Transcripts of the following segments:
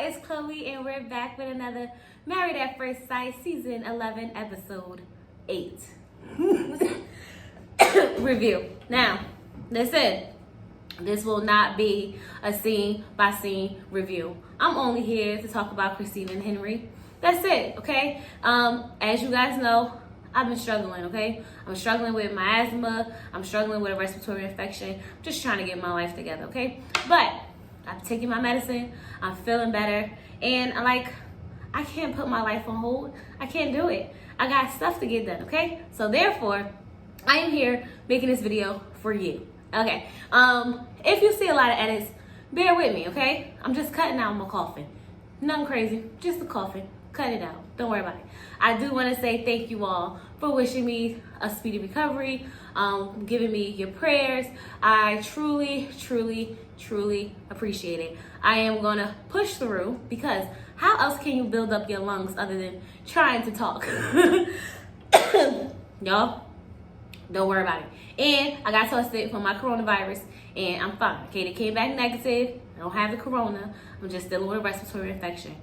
it's Chloe, and we're back with another Married at First Sight Season 11, Episode 8 review. Now, listen, this will not be a scene-by-scene review. I'm only here to talk about Christina and Henry. That's it, okay? As you guys know, I've been struggling, okay? I'm struggling with my asthma. I'm struggling with a respiratory infection. I'm just trying to get my life together, okay? But I'm taking my medicine. I'm feeling better. And I can't put my life on hold. I can't do it. I got stuff to get done, okay? So therefore, I am here making this video for you, okay? If you see a lot of edits, bear with me, okay? I'm just cutting out my coughing. Nothing crazy, just a coughing. Cut it out. Don't worry about it. I do want to say thank you all for wishing me a speedy recovery, giving me your prayers. I truly, truly, truly appreciate it. I am going to push through because how else can you build up your lungs other than trying to talk? Y'all, don't worry about it. And I got tested for my coronavirus and I'm fine. Okay, they came back negative. I don't have the corona. I'm just dealing with a respiratory infection.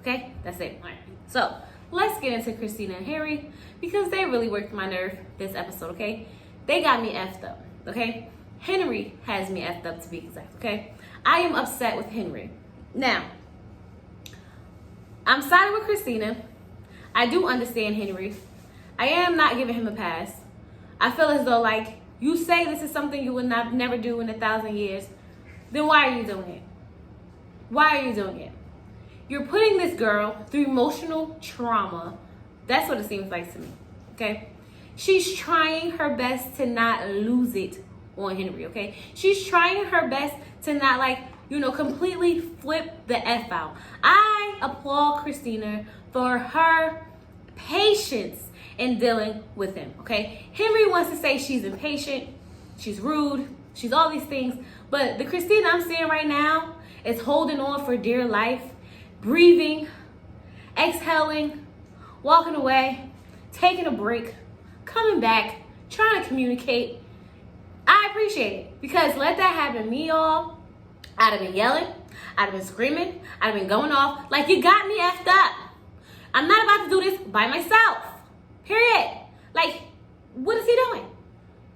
Okay, that's it. All right. So let's get into Christina and Henry because they really worked my nerve this episode, okay? They got me effed up, okay? Henry has me effed up to be exact, okay? I am upset with Henry. Now, I'm siding with Christina. I do understand Henry. I am not giving him a pass. I feel as though, like, you say this is something you would never do in 1,000 years, then why are you doing it? Why are you doing it? You're putting this girl through emotional trauma. That's what it seems like to me, okay? She's trying her best to not lose it on Henry, okay? She's trying her best to not, completely flip the F out. I applaud Christina for her patience in dealing with him, okay? Henry wants to say she's impatient, she's rude, she's all these things, but the Christina I'm seeing right now is holding on for dear life, breathing, exhaling, walking away, taking a break, coming back, trying to communicate. I appreciate it because let that happen to me, y'all. I'd have been yelling, I'd have been screaming, I'd have been going off like you got me effed up. I'm not about to do this by myself. Period. Like, what is he doing?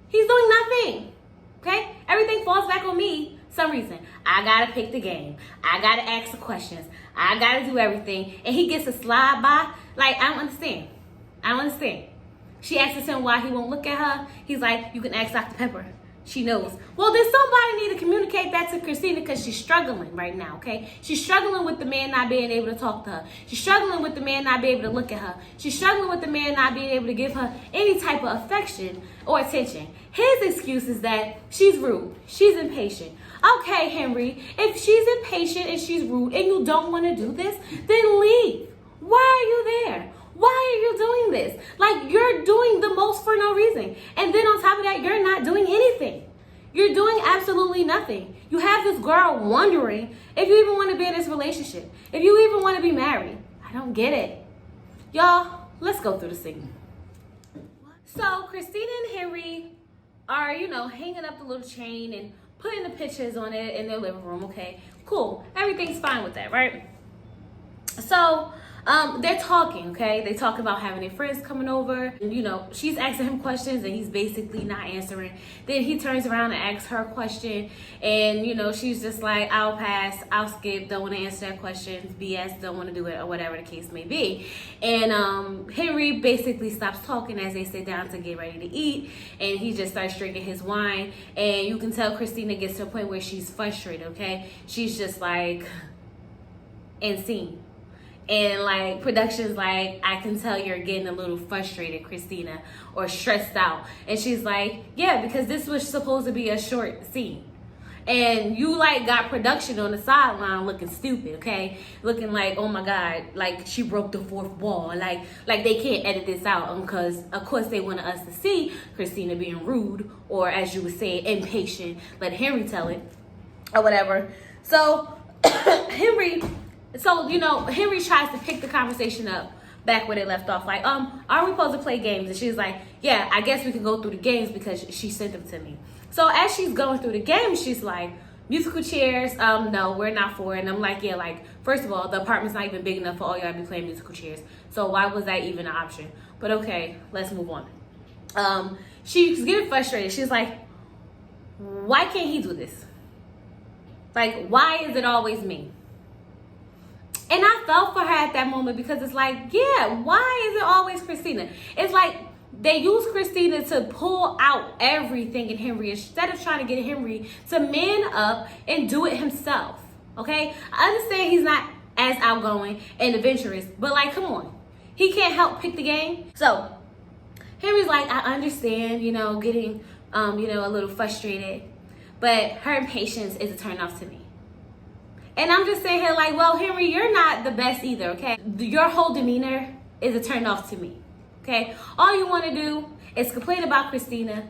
He's doing nothing. Okay? Everything falls back on me. Some reason. I gotta pick the game. I gotta ask the questions. I gotta do everything. And he gets to slide by. Like, I don't understand. She asks him why he won't look at her. He's like, you can ask Dr. Pepper. She knows. Well, then somebody need to communicate that to Christina because she's struggling right now, okay? She's struggling with the man not being able to talk to her. She's struggling with the man not being able to look at her. She's struggling with the man not being able to give her any type of affection or attention. His excuse is that she's rude. She's impatient. Okay, Henry, if she's impatient and she's rude and you don't want to do this, then leave. Why are you there? Why are you doing this? Like, you're doing the most for no reason. And then on top of that, you're not doing anything. You're doing absolutely nothing. You have this girl wondering if you even want to be in this relationship, if you even want to be married. I don't get it. Y'all, let's go through the scene. So Christina and Henry are, hanging up the little chain and putting the pictures on it in their living room, okay? Cool. Everything's fine with that, right? So they're talking, okay? They talk about having their friends coming over. And, she's asking him questions and he's basically not answering. Then he turns around and asks her a question. And, she's just like, I'll pass, I'll skip, don't want to answer that question, BS, don't want to do it, or whatever the case may be. And Henry basically stops talking as they sit down to get ready to eat. And he just starts drinking his wine. And you can tell Christina gets to a point where she's frustrated, okay? She's just like, insane. And production's like, I can tell you're getting a little frustrated, Christina, or stressed out. And she's like, yeah, because this was supposed to be a short scene. And you got production on the sideline looking stupid, okay? Looking like, oh my God, like she broke the fourth wall. Like they can't edit this out because of course they wanted us to see Christina being rude or, as you would say, impatient. Let Henry tell it or whatever. So Henry tries to pick the conversation up back where they left off. Like, are we supposed to play games? And she's like, yeah, I guess we can go through the games because she sent them to me. So as she's going through the games, she's like, musical chairs, no, we're not for it. And I'm like, yeah, like, first of all, the apartment's not even big enough for all y'all to be playing musical chairs. So why was that even an option? But okay, let's move on. She's getting frustrated. She's like, why can't he do this? Like, why is it always me? And I felt for her at that moment because it's like, yeah, why is it always Christina? It's like they use Christina to pull out everything in Henry instead of trying to get Henry to man up and do it himself, okay? I understand he's not as outgoing and adventurous, but like, come on. He can't help pick the game. So Henry's like, I understand, getting, a little frustrated, but her impatience is a turn off to me. And I'm just saying here like, well, Henry, you're not the best either, okay? Your whole demeanor is a turn off to me, okay? All you want to do is complain about Christina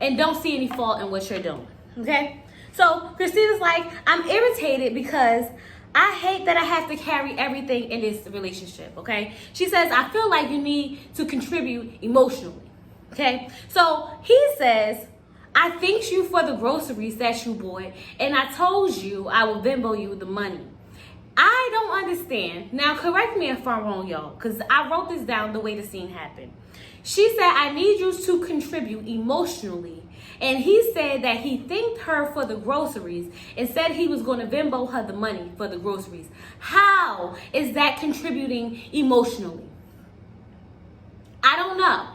and don't see any fault in what you're doing, okay? So Christina's like, I'm irritated because I hate that I have to carry everything in this relationship, okay? She says, I feel like you need to contribute emotionally, okay? So he says, I thanked you for the groceries that you bought, and I told you I will Venmo you the money. I don't understand. Now, correct me if I'm wrong, y'all, because I wrote this down the way the scene happened. She said, I need you to contribute emotionally. And he said that he thanked her for the groceries and said he was going to Venmo her the money for the groceries. How is that contributing emotionally? I don't know.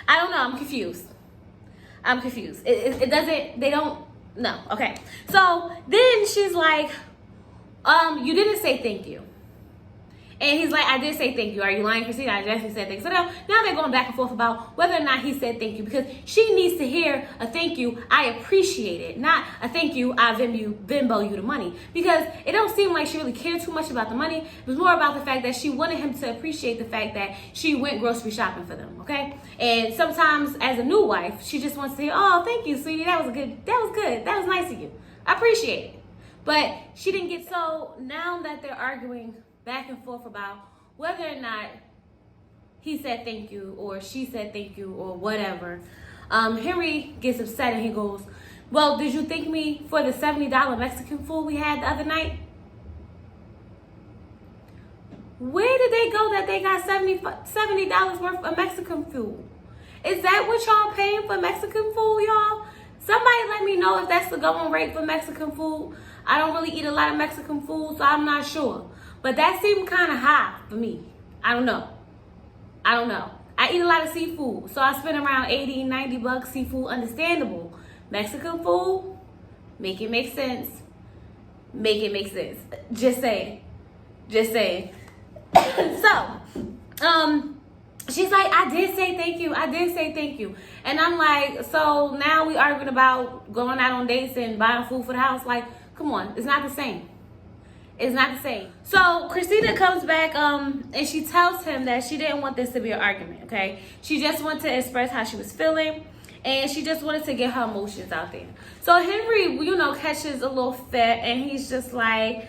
I'm confused. It doesn't, they don't, no. Okay. So then she's like, you didn't say thank you. And he's like, I did say thank you. Are you lying, Christina? I definitely said thank you. So now they're going back and forth about whether or not he said thank you, because she needs to hear a thank you, I appreciate it, not a thank you, I Venmo you the money. Because it don't seem like she really cared too much about the money. It was more about the fact that she wanted him to appreciate the fact that she went grocery shopping for them, okay? And sometimes as a new wife, she just wants to say, oh, thank you, sweetie. That was good. That was nice of you. I appreciate it. But she didn't get, so now that they're arguing back and forth about whether or not he said thank you or she said thank you or whatever, Henry gets upset and he goes, well, did you thank me for the $70 Mexican food we had the other night? Where did they go that they got $70 worth of Mexican food? Is that what y'all paying for Mexican food, y'all? Somebody let me know if that's the going rate for Mexican food. I don't really eat a lot of Mexican food, so I'm not sure. But that seemed kind of high for me. I don't know. I eat a lot of seafood, so I spend around $80-$90 seafood. Understandable. Mexican food, make it make sense. Just saying. So, she's like, I did say thank you. And I'm like, so now we arguing about going out on dates and buying food for the house. Like, come on, it's not the same. So Christina comes back and she tells him that she didn't want this to be an argument, okay? She just wanted to express how she was feeling, and she just wanted to get her emotions out there. So Henry, catches a little fit, and he's just like,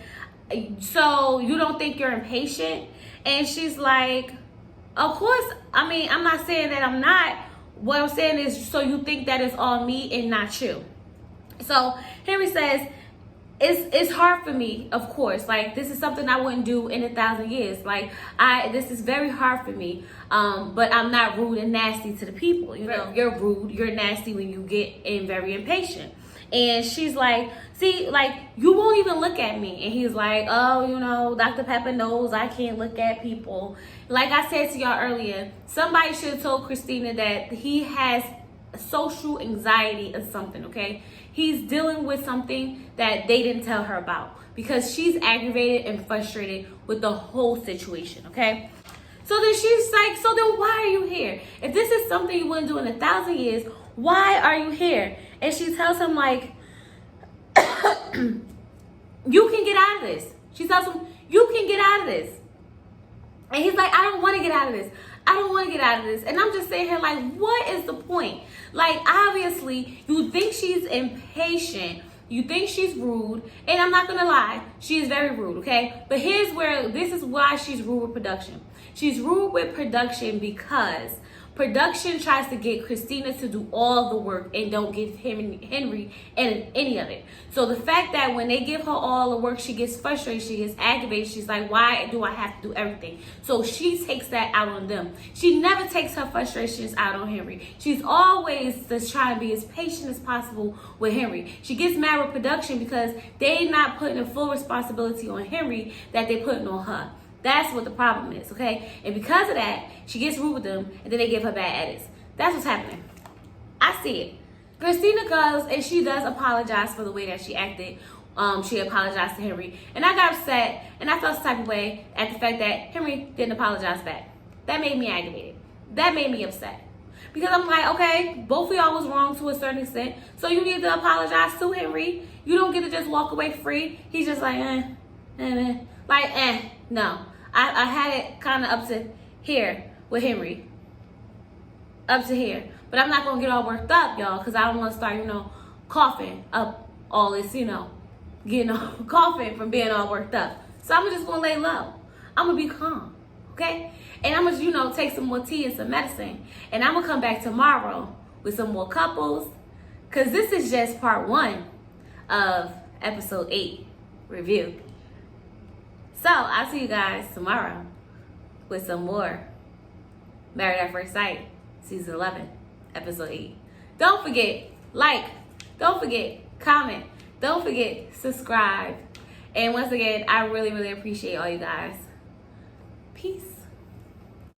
so you don't think you're impatient? And she's like, of course, I'm not saying that I'm not. What I'm saying is, so you think that it's all me and not you. So Henry says, it's hard for me, of course. Like, this is something I wouldn't do in 1,000 years. Like, this is very hard for me. But I'm not rude and nasty to the people. You're rude, you're nasty when you get very impatient. And she's like, see, like, you won't even look at me. And he's like, oh, Dr. Pepper knows I can't look at people. Like I said to y'all earlier, somebody should have told Christina that he has social anxiety or something, okay? He's dealing with something that they didn't tell her about, because she's aggravated and frustrated with the whole situation, okay? So then she's like, so then why are you here? If this is something you wouldn't do in 1,000 years, why are you here? And she tells him, like, you can get out of this. She tells him, you can get out of this. And he's like, I don't want to get out of this. And I'm just saying here, like, what is the point? Like, obviously, you think she's impatient. You think she's rude. And I'm not going to lie, she is very rude, okay? But this is why she's rude with production. She's rude with production because Production tries to get Christina to do all the work and don't give Henry any of it. So the fact that when they give her all the work, she gets frustrated, she gets aggravated. She's like, why do I have to do everything? So she takes that out on them. She never takes her frustrations out on Henry. She's always just trying to be as patient as possible with Henry. She gets mad with production because they're not putting the full responsibility on Henry that they're putting on her. That's what the problem is, okay? And because of that, she gets rude with them, and then they give her bad edits. That's what's happening. I see it. Christina goes, and she does apologize for the way that she acted. She apologized to Henry. And I got upset, and I felt some type of way at the fact that Henry didn't apologize back. That made me aggravated. That made me upset. Because I'm like, okay, both of y'all was wrong to a certain extent, so you need to apologize to Henry. You don't get to just walk away free. He's just like, no. I had it kind of up to here with Henry. Up to here. But I'm not going to get all worked up, y'all, because I don't want to start, coughing up all this, coughing from being all worked up. So I'm just going to lay low. I'm going to be calm, okay? And I'm going to, take some more tea and some medicine. And I'm going to come back tomorrow with some more couples, because this is just part 1 of episode 8 review. So, I'll see you guys tomorrow with some more Married at First Sight, Season 11, Episode 8. Don't forget, don't forget, comment, don't forget, subscribe. And once again, I really, really appreciate all you guys. Peace.